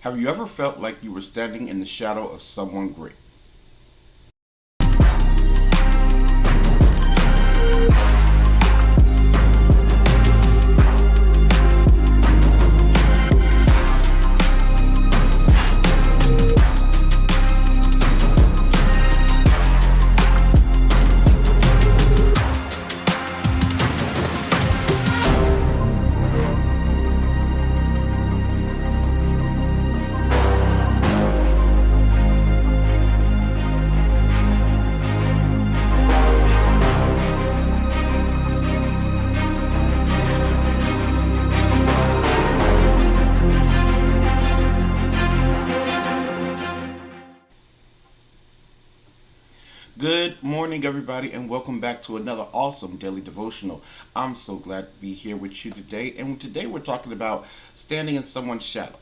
Have you ever felt like you were standing in the shadow of someone great? Good morning, everybody, and welcome back to another awesome daily devotional. I'm so glad to be here with you today. And today we're talking about standing in someone's shadow.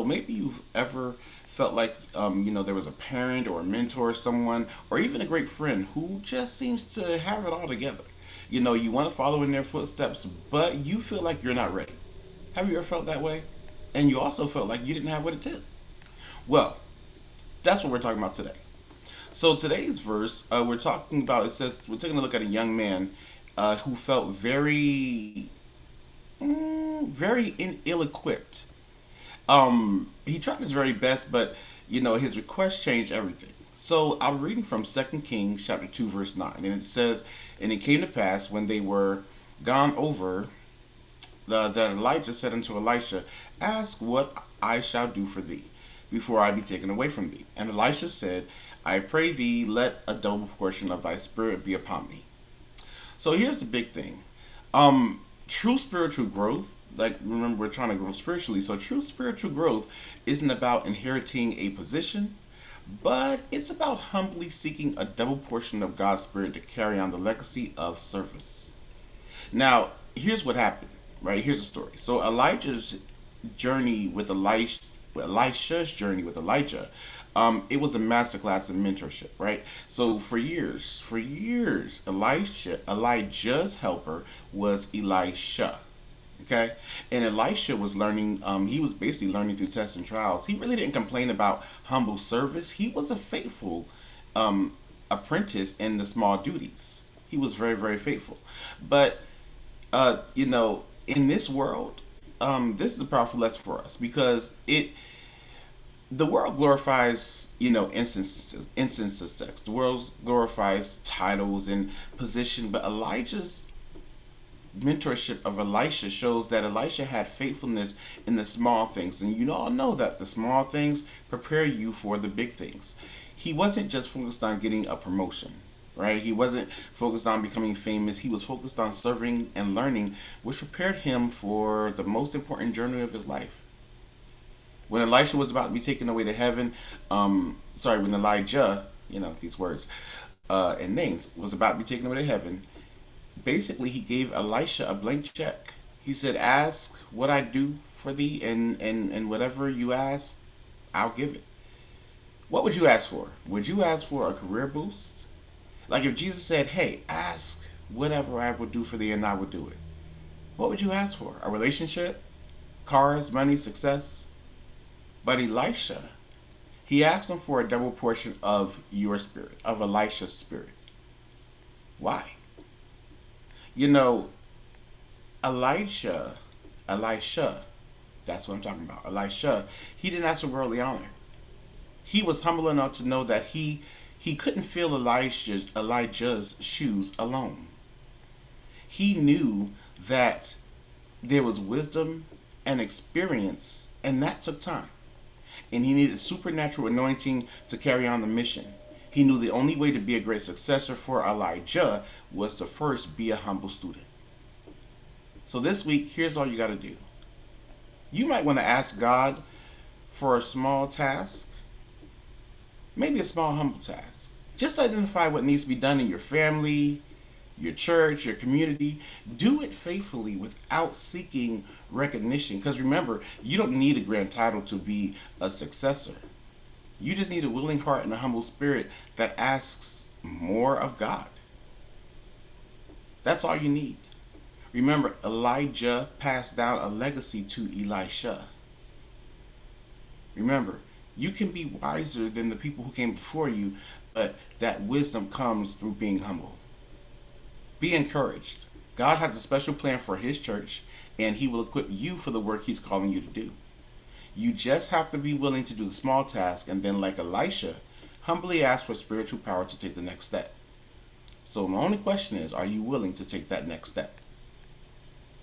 Maybe you've ever felt like, there was a parent or a mentor, or someone, or even a great friend who just seems to have it all together. You want to follow in their footsteps, but you feel like you're not ready. Have you ever felt that way? And you also felt like you didn't have what it took. Well, that's what we're talking about today. So today's verse, we're talking about. It says we're taking a look at a young man who felt very ill-equipped. He tried his very best, but his request changed everything. So I'm reading from Second Kings chapter 2, verse 9, and it says, "And it came to pass when they were gone over, that Elijah said unto Elisha, Ask what I shall do for thee, before I be taken away from thee. And Elisha said, I pray thee, let a double portion of thy spirit be upon me." So here's the big thing. True spiritual growth, like remember we're trying to grow spiritually, so true spiritual growth isn't about inheriting a position, but it's about humbly seeking a double portion of God's spirit to carry on the legacy of service. Now, here's what happened, right? Here's the story. So journey with Elisha, Elisha's journey with Elijah, it was a masterclass in mentorship, right? So for years, Elijah's helper was Elisha. Okay, and Elisha was learning. He was basically learning through tests and trials. He really didn't complain about humble service. He was a faithful apprentice in the small duties. He was very, very faithful. But in this world, this is a powerful lesson for us because the world glorifies, instances sex. The world glorifies titles and position, but Elijah's mentorship of Elisha shows that Elisha had faithfulness in the small things. And you all know that the small things prepare you for the big things. He wasn't just focused on getting a promotion, right? He wasn't focused on becoming famous. He was focused on serving and learning, which prepared him for the most important journey of his life. When Elisha was about to be taken away to heaven, when Elijah, these words and names, was about to be taken away to heaven, basically he gave Elisha a blank check. He said, Ask what I do for thee, and whatever you ask, I'll give it. What would you ask for? Would you ask for a career boost? Like if Jesus said, Hey, ask whatever I will do for thee, and I will do it. What would you ask for? A relationship? Cars, money, success? But Elisha, he asked him for a double portion of your spirit, of Elisha's spirit. Why? You know, Elisha, Elisha, that's what I'm talking about. Elisha, he didn't ask for worldly honor. He was humble enough to know that he couldn't fill Elijah's shoes alone. He knew that there was wisdom and experience, and that took time. And he needed supernatural anointing to carry on the mission. He knew the only way to be a great successor for Elijah was to first be a humble student. So this week, here's all you got to do. You might want to ask God for a small task, maybe a small humble task. Just identify what needs to be done in your family, your church, your community. Do it faithfully without seeking recognition. Because remember, you don't need a grand title to be a successor. You just need a willing heart and a humble spirit that asks more of God. That's all you need. Remember, Elijah passed down a legacy to Elisha. Remember, you can be wiser than the people who came before you, but that wisdom comes through being humble. Be encouraged. God has a special plan for His church, and He will equip you for the work He's calling you to do. You just have to be willing to do the small task, and then, like Elisha, humbly ask for spiritual power to take the next step. So, my only question is, are you willing to take that next step?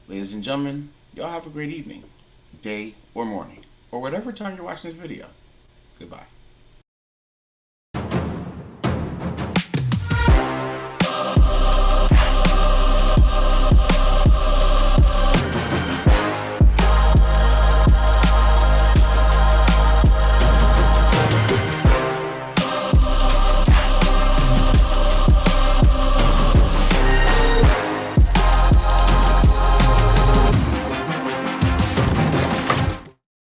Ladies and gentlemen, y'all have a great evening, day, or morning, or whatever time you're watching this video. Goodbye.